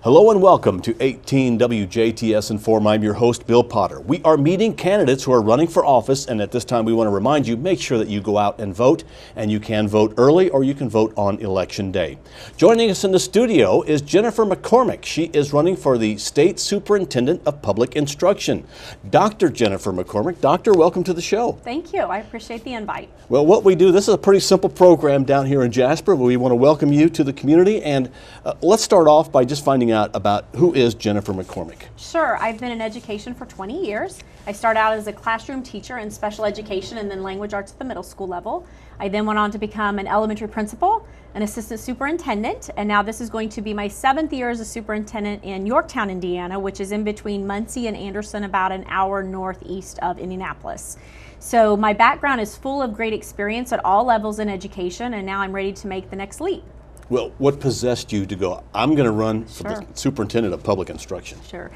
Hello and welcome to 18 WJTS-inform. I'm your host, Bill Potter. We are meeting candidates who are running for office, and at this time we want to remind you, make sure that you go out and vote, and you can vote early or you can vote on Election Day. Joining us in the studio is Jennifer McCormick. She is running for the State Superintendent of Public Instruction. Dr. Jennifer McCormick. Doctor, welcome to the show. Thank you. I appreciate the invite. Well, what we do, this is a pretty simple program down here in Jasper. We want to welcome you to the community, and let's start off by just finding out about who is Jennifer McCormick. Sure. I've been in education for 20 years. I started out as a classroom teacher in special education and then language arts at the middle school level. I then went on to become an elementary principal, an assistant superintendent, and now this is going to be my 7th year as a superintendent in Yorktown, Indiana, which is in between Muncie and Anderson, about an hour northeast of Indianapolis. So my background is full of great experience at all levels in education, and now I'm ready to make the next leap. Well, what possessed you to go, I'm going to run for the Superintendent of Public Instruction? Sure.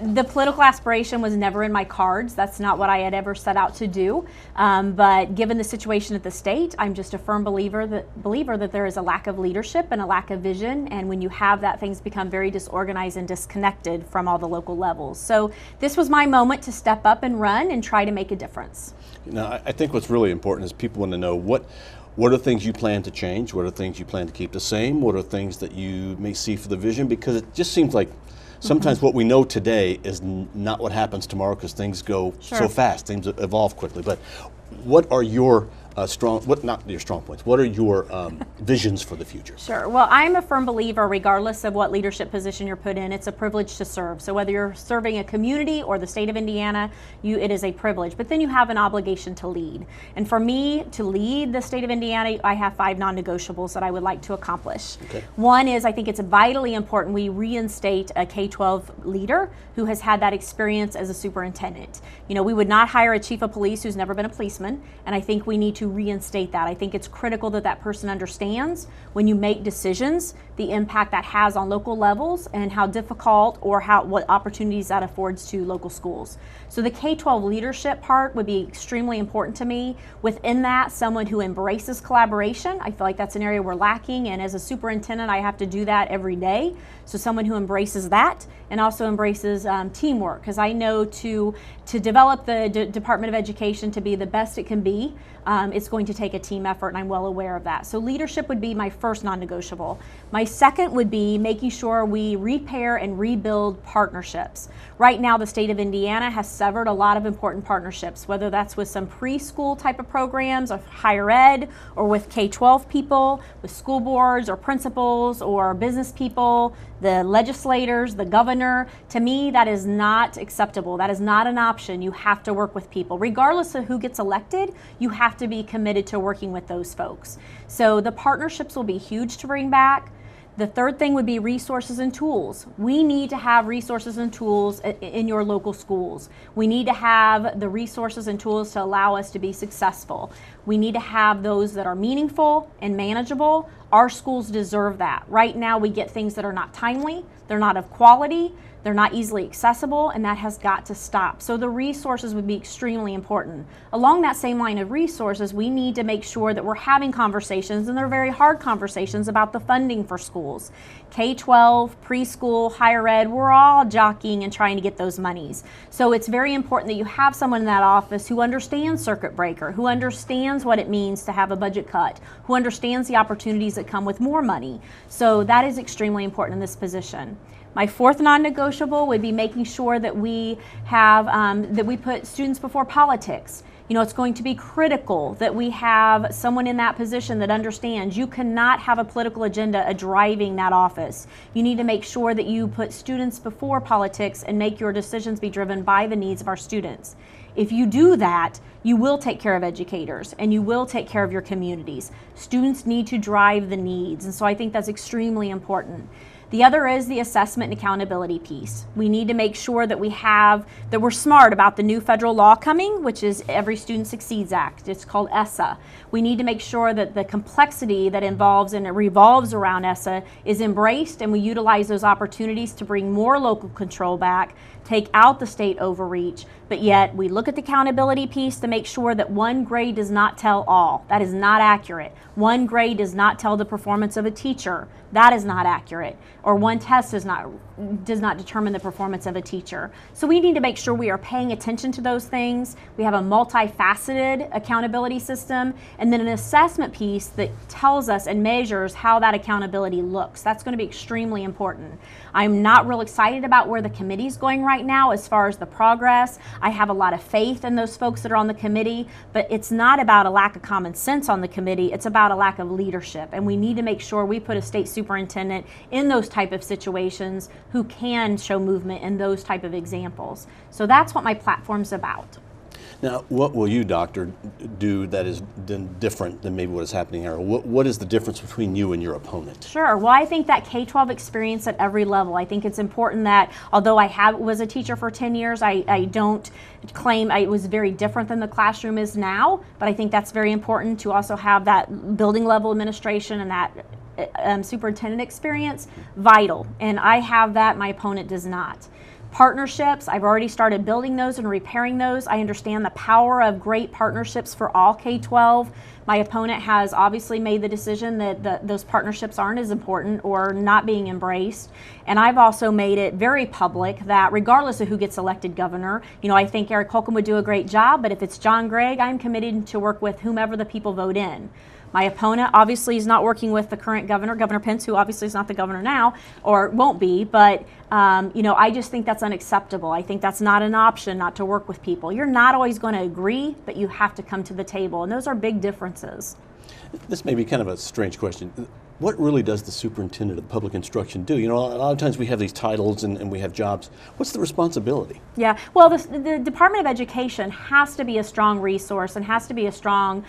The political aspiration was never in my cards. That's not what I had ever set out to do. But given the situation at the state, I'm just a firm believer that there is a lack of leadership and a lack of vision. And when you have that, things become very disorganized and disconnected from all the local levels. So this was my moment to step up and run and try to make a difference. Now, I think what's really important is people want to know what are the things you plan to change? What are things you plan to keep the same? What are things that you may see for the vision? Because it just seems like sometimes what we know today is not what happens tomorrow, because things go so fast, things evolve quickly. But what are your not your strong points, what are your visions for the future? Sure. Well, I'm a firm believer, regardless of what leadership position you're put in, it's a privilege to serve. So whether you're serving a community or the state of Indiana, it is a privilege. But then you have an obligation to lead. And for me to lead the state of Indiana, I have 5 non-negotiables that I would like to accomplish. Okay. One is, I think it's vitally important we reinstate a K-12 leader who has had that experience as a superintendent. You know, we would not hire a chief of police who's never been a policeman, and I think we need to reinstate that. I think it's critical that that person understands when you make decisions the impact that has on local levels and how difficult or what opportunities that affords to local schools. So the K-12 leadership part would be extremely important to me. Within that, someone who embraces collaboration. I feel like that's an area we're lacking, and as a superintendent I have to do that every day. So someone who embraces that and also embraces teamwork, because I know to develop the Department of Education to be the best it can be, it's going to take a team effort, and I'm well aware of that. So leadership would be my first non-negotiable. My second would be making sure we repair and rebuild partnerships. Right now, the state of Indiana has severed a lot of important partnerships, whether that's with some preschool type of programs of higher ed, or with K-12 people, with school boards or principals or business people, the legislators, the governor. To me, that is not acceptable. That is not an option. You have to work with people. Regardless of who gets elected, you have to be committed to working with those folks. So the partnerships will be huge to bring back. The third thing would be resources and tools. We need to have resources and tools in your local schools. We need to have the resources and tools to allow us to be successful. We need to have those that are meaningful and manageable. Our schools deserve that. Right now we get things that are not timely, they're not of quality, they're not easily accessible, and that has got to stop. So the resources would be extremely important. Along that same line of resources, we need to make sure that we're having conversations, and they're very hard conversations, about the funding for schools. K-12, preschool, higher ed, we're all jockeying and trying to get those monies. So it's very important that you have someone in that office who understands circuit breaker, who understands what it means to have a budget cut, who understands the opportunities that come with more money. So that is extremely important in this position. My fourth non-negotiable would be making sure that we have that we put students before politics. You know, it's going to be critical that we have someone in that position that understands you cannot have a political agenda driving that office. You need to make sure that you put students before politics and make your decisions be driven by the needs of our students. If you do that, you will take care of educators and you will take care of your communities. Students need to drive the needs, and so I think that's extremely important. The other is the assessment and accountability piece. We need to make sure that we're smart about the new federal law coming, which is Every Student Succeeds Act. It's called ESSA. We need to make sure that the complexity that involves and it revolves around ESSA is embraced, and we utilize those opportunities to bring more local control back, take out the state overreach, but yet we look at the accountability piece to make sure that one grade does not tell all. That is not accurate. One grade does not tell the performance of a teacher, that is not accurate, or one test does not determine the performance of a teacher. So we need to make sure we are paying attention to those things. We have a multifaceted accountability system, and then an assessment piece that tells us and measures how that accountability looks. That's going to be extremely important. I'm not real excited about where the committee's going right now as far as the progress. I have a lot of faith in those folks that are on the committee, but it's not about a lack of common sense on the committee. It's about a lack of leadership, and we need to make sure we put a state superintendent in those type of situations who can show movement in those type of examples. So that's what my platform's about. Now, what will you, Doctor, do that is different than maybe what is happening here? What is the difference between you and your opponent? Sure. Well, I think that K-12 experience at every level. I think it's important that, although I was a teacher for 10 years, I don't claim it was very different than the classroom is now, but I think that's very important to also have that building level administration and that superintendent experience, vital. And I have that, my opponent does not. Partnerships, I've already started building those and repairing those. I understand the power of great partnerships for all K-12. My opponent has obviously made the decision that those partnerships aren't as important or not being embraced. And I've also made it very public that regardless of who gets elected governor, I think Eric Holcomb would do a great job, but if it's John Gregg, I'm committed to work with whomever the people vote in. My opponent obviously is not working with the current governor, Governor Pence, who obviously is not the governor now, or won't be, but I just think that's unacceptable. I think that's not an option, not to work with people. You're not always going to agree, but you have to come to the table, and those are big differences. This may be kind of a strange question. What really does the superintendent of public instruction do? A lot of times we have these titles and we have jobs. What's the responsibility? Yeah, well, the Department of Education has to be a strong resource and has to be a strong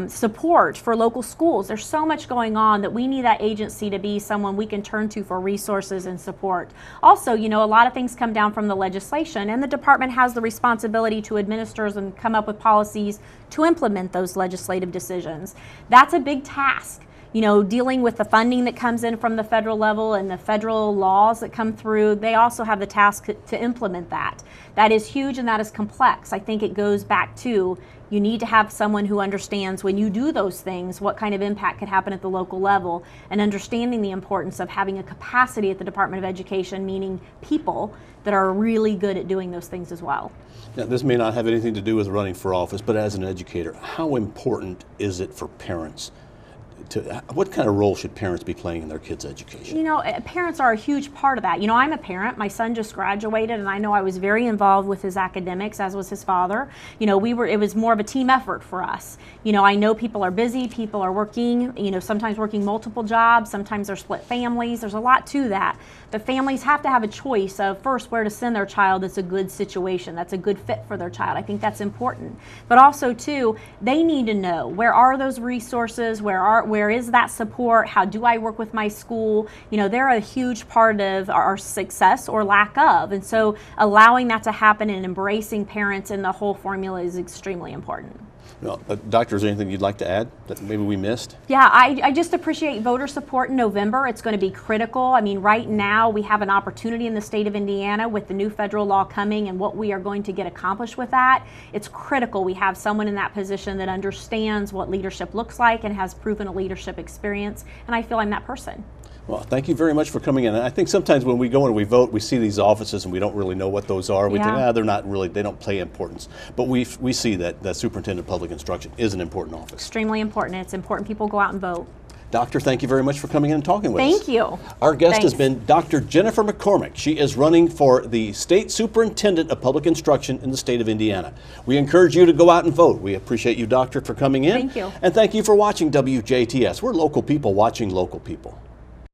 support for local schools. There's so much going on that we need that agency to be someone we can turn to for resources and support. Also, a lot of things come down from the legislation, and the department has the responsibility to administer and come up with policies to implement those legislative decisions. That's a big task. Dealing with the funding that comes in from the federal level and the federal laws that come through, they also have the task to implement that. That is huge and that is complex. I think it goes back to you need to have someone who understands when you do those things what kind of impact could happen at the local level, and understanding the importance of having a capacity at the Department of Education, meaning people that are really good at doing those things as well. Now, this may not have anything to do with running for office, but as an educator, how important is it for parents? What kind of role should parents be playing in their kids' education? Parents are a huge part of that. I'm a parent. My son just graduated, and I know I was very involved with his academics, as was his father. It was more of a team effort for us. I know people are busy, people are working, sometimes working multiple jobs, sometimes they're split families. There's a lot to that. But families have to have a choice of first where to send their child that's a good situation, that's a good fit for their child. I think that's important. But also, too, they need to know where are those resources, where is that support, how do I work with my school? They're a huge part of our success or lack of. And so allowing that to happen and embracing parents in the whole formula is extremely important. Well, Doctor, is there anything you'd like to add that maybe we missed? Yeah, I just appreciate voter support in November. It's going to be critical. Right now we have an opportunity in the state of Indiana with the new federal law coming and what we are going to get accomplished with that. It's critical we have someone in that position that understands what leadership looks like and has proven a leadership experience, and I feel I'm that person. Well, thank you very much for coming in. And I think sometimes when we go and we vote, we see these offices and we don't really know what those are. We think, they're not really, they don't play importance. But we see that the Superintendent of Public Instruction is an important office. Extremely important. It's important people go out and vote. Doctor, thank you very much for coming in and talking with us. Thank you. Our guest has been Dr. Jennifer McCormick. She is running for the State Superintendent of Public Instruction in the state of Indiana. We encourage you to go out and vote. We appreciate you, Doctor, for coming in. Thank you. And thank you for watching WJTS. We're local people watching local people.